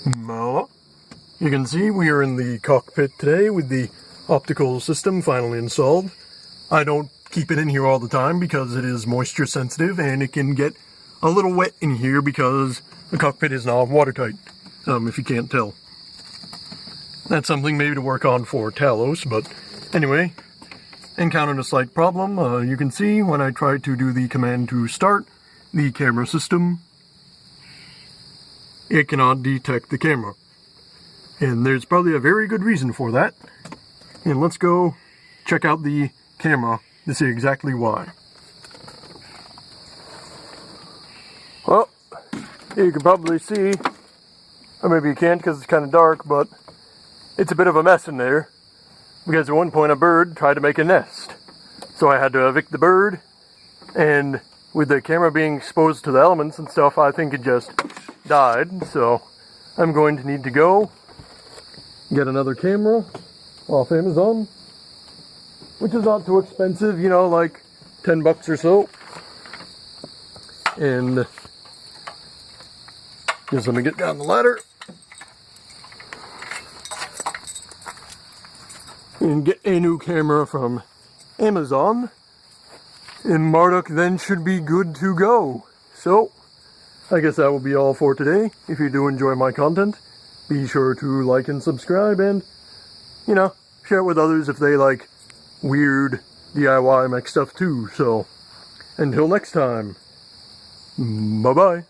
Well, you can see we are in the cockpit today with the optical system finally installed. I don't keep it in here all the time because it is moisture sensitive and it can get a little wet in here because the cockpit is not watertight, if you can't tell. That's something maybe to work on for Talos, but anyway, encountered a slight problem. You can see when I try to do the command to start the camera system, it cannot detect the camera. And there's probably a very good reason for that. And let's go check out the camera to see exactly why. Well, you can probably see, or maybe you can't because it's kind of dark, but it's a bit of a mess in there. Because at one point a bird tried to make a nest. So I had to evict the bird, and with the camera being exposed to the elements and stuff, I think it just died. So I'm going to need to go get another camera off Amazon, which is not too expensive, you know, like 10 bucks or so. And just let me get down the ladder and get a new camera from Amazon, and Marduk then should be good to go. So I guess that will be all for today. If you do enjoy my content, be sure to like and subscribe, and, you know, share it with others if they like weird DIY mech stuff too. So until next time, bye bye.